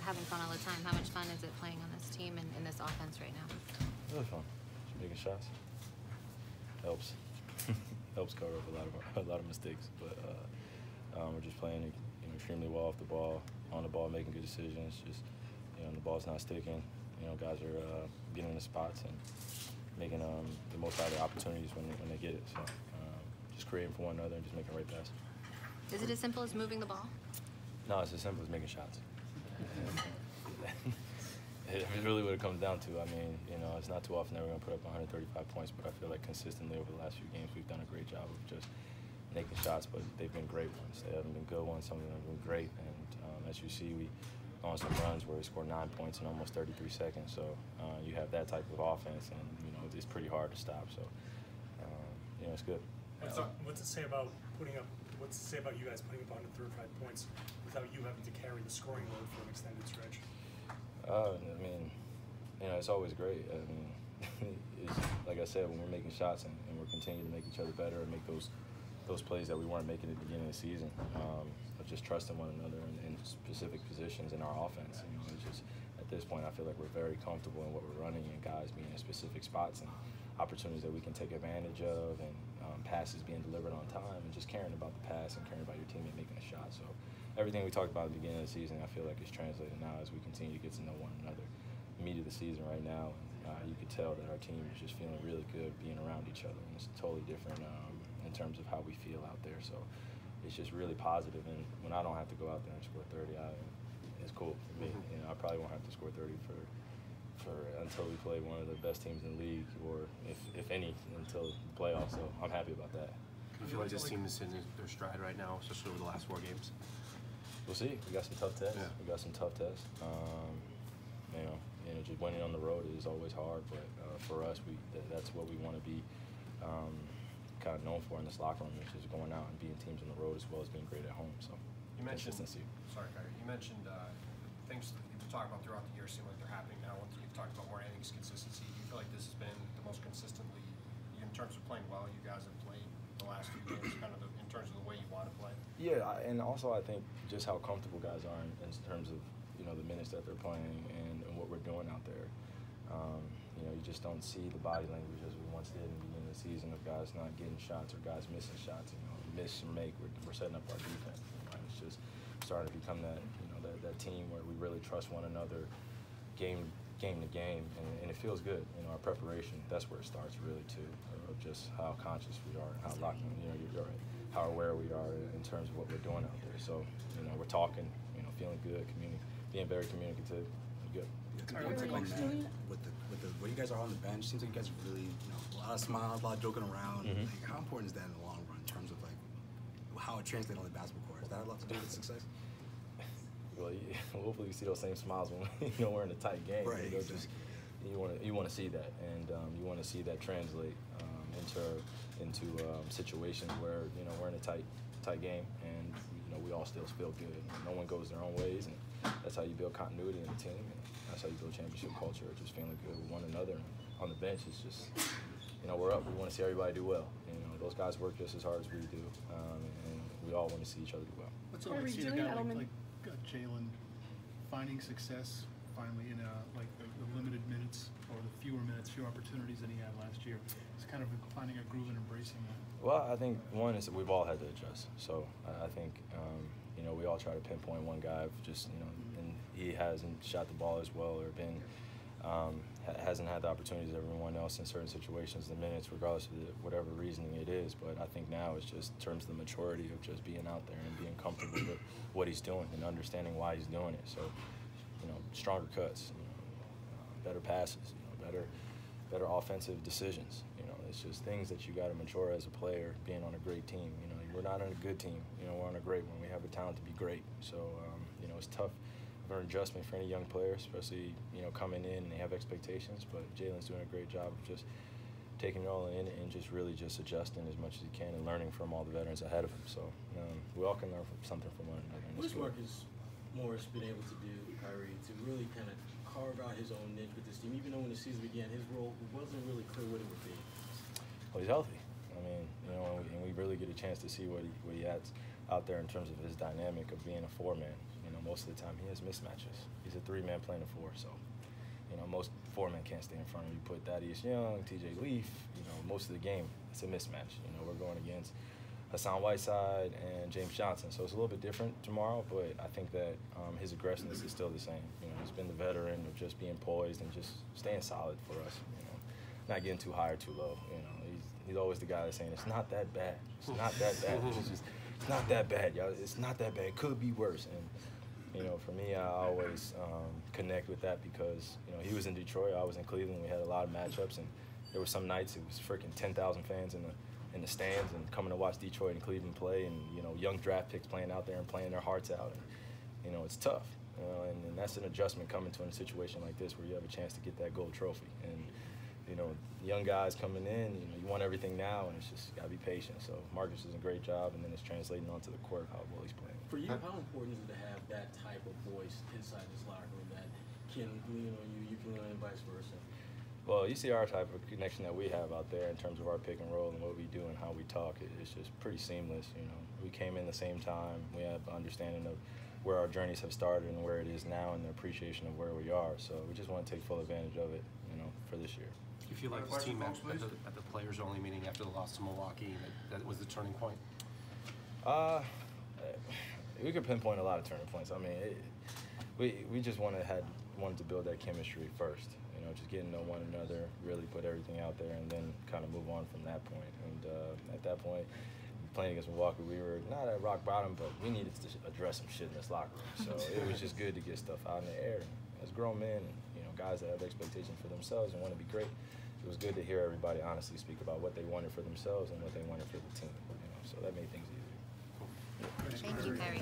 having fun all the time. How much fun is it playing on this team and in this offense right now? Really fun. Just making shots. Helps. Helps cover up a lot of mistakes. But we're just playing extremely well off the ball, on the ball, making good decisions. Just the ball's not sticking. Guys are getting in the spots and making the most out of the opportunities when they get it. So just creating for one another and just making the right pass. Is it as simple as moving the ball? No, it's as simple as making shots. It's really what it comes down to. I mean, it's not too often that we're going to put up 135 points, but I feel like consistently over the last few games we've done a great job of just making shots, but they've been great ones. They haven't been good ones. Some of them have been great. And as you see, we on some runs where we scored 9 points in almost 33 seconds. So you have that type of offense, and it's pretty hard to stop. So it's good. What's it say about you guys putting up 135 points without you having to carry the scoring load for an extended stretch? I mean, it's always great. I mean, it's, like I said, when we're making shots and we're continuing to make each other better and make those plays that we weren't making at the beginning of the season, of just trusting one another in specific positions in our offense. It's just at this point I feel like we're very comfortable in what we're running and guys being in specific spots and opportunities that we can take advantage of, and passes being delivered on time, and just caring about the pass and caring about your teammate making a shot. So everything we talked about at the beginning of the season, I feel like is translated now as we continue to get to know one another. Meat of the season right now, you could tell that our team is just feeling really good being around each other, and it's totally different in terms of how we feel out there. So it's just really positive, and when I don't have to go out there and score 30, it's cool for me. I probably won't have to score 30 for until we play one of the best teams in the league, or if any, until the playoffs. So I'm happy about that. Do you feel like this team is in their stride right now, especially over the last 4 games? We'll see. We got some tough tests. Yeah. We got some tough tests. Just winning on the road is always hard, but for us, that's what we want to be kind of known for in this locker room, which is going out and beating teams on the road as well as being great at home. So you mentioned consistency. Sorry, Kyrie. You mentioned things that you've been talking about throughout the year seem like they're happening now. You've talked about more innings consistency. Do you feel like this has been the most consistently, in terms of playing well, you guys have played the last few games, kind of in terms of the way you want to play? Yeah, and also I think just how comfortable guys are in terms of the minutes that they're playing and what we're doing out there. You just don't see the body language as we once did in the beginning of the season of guys not getting shots or guys missing shots. Miss or make, we're setting up our defense. It's just starting to become that that team where we really trust one another, game to game, and it feels good. Our preparation, that's where it starts really too, of just how conscious we are and how locked in, you're right, how aware we are in terms of what we're doing out there. So we're talking, feeling good, being very communicative. Good. With the way you guys are on the bench, seems like you guys are really a lot of smiles, a lot of joking around. Mm-hmm. Like, how important is that in the long run in terms of like how it translates on the basketball court? Does that have a lot to do with success? Well, hopefully you see those same smiles when we're in a tight game. Right. Exactly. You want to see that, and you want to see that translate into situations where we're in a tight game, and we all still feel good. No one goes their own ways, and that's how you build continuity in the team, and that's how you build championship culture. Just feeling good with one another. On the bench, it's just we're up. We want to see everybody do well. Those guys work just as hard as we do, and we all want to see each other do well. What's it like to see a guy like Jalen finding success finally in the limited minutes or the fewer opportunities than he had last year? It's kind of finding a groove and embracing that. Well, I think one is that we've all had to adjust. So I think we all try to pinpoint one guy just and he hasn't shot the ball as well or been hasn't had the opportunities of everyone else in certain situations, the minutes, regardless of whatever reasoning it is. But I think now it's just in terms of the maturity of just being out there and being comfortable with what he's doing and understanding why he's doing it. So, stronger cuts, better passes, better offensive decisions. It's just things that you got to mature as a player, being on a great team. We're not on a good team. We're on a great one. We have a talent to be great. So, it's tough of an adjustment for any young player, especially, coming in and they have expectations. But Jalen's doing a great job of just taking it all in and just really just adjusting as much as he can and learning from all the veterans ahead of him. So we all can learn something from one another. What's Marcus Morris been able to do, Kyrie, to really kind of carve out his own niche with this team? Even though when the season began, his role wasn't really clear what it would be. Well, he's healthy. I mean, and we really get a chance to see what he adds out there in terms of his dynamic of being a 4-man. most of the time he has mismatches. He's a 3-man playing a 4, so most 4-men can't stay in front of him. You put Thaddeus Young, T.J. Leaf, most of the game it's a mismatch. We're going against Hassan Whiteside and James Johnson, so it's a little bit different tomorrow. But I think that his aggressiveness is still the same. He's been the veteran of just being poised and just staying solid for us. Not getting too high or too low. He's always the guy that's saying it's not that bad. It's not that bad. It's not that bad, y'all. It's not that bad. It could be worse. And for me, I always connect with that because he was in Detroit, I was in Cleveland. We had a lot of matchups, and there were some nights it was freaking 10,000 fans in the stands and coming to watch Detroit and Cleveland play, and young draft picks playing out there and playing their hearts out. And it's tough. And that's an adjustment coming to a situation like this where you have a chance to get that gold trophy. And young guys coming in, you want everything now, and it's just got to be patient. So Marcus does a great job, and then it's translating onto the court how well he's playing. For you, how important is it to have that type of voice inside this locker room that can lean on you, you can lean and vice versa? Well, you see our type of connection that we have out there in terms of our pick and roll and what we do and how we talk. It's just pretty seamless. We came in the same time. We have an understanding of where our journeys have started and where it is now, and the appreciation of where we are. So we just want to take full advantage of it, for this year. Do you feel like this team at the players-only meeting after the loss to Milwaukee, that was the turning point? We could pinpoint a lot of turning points. I mean, we just wanted to build that chemistry first. Just getting to know one another, really put everything out there, and then kind of move on from that point. And at that point, playing against Milwaukee, we were not at rock bottom, but we needed to address some shit in this locker room. So it was just good to get stuff out in the air. As grown men, and guys that have expectations for themselves and want to be great, it was good to hear everybody honestly speak about what they wanted for themselves and what they wanted for the team. So that made things easier. Thank you, KYRIE.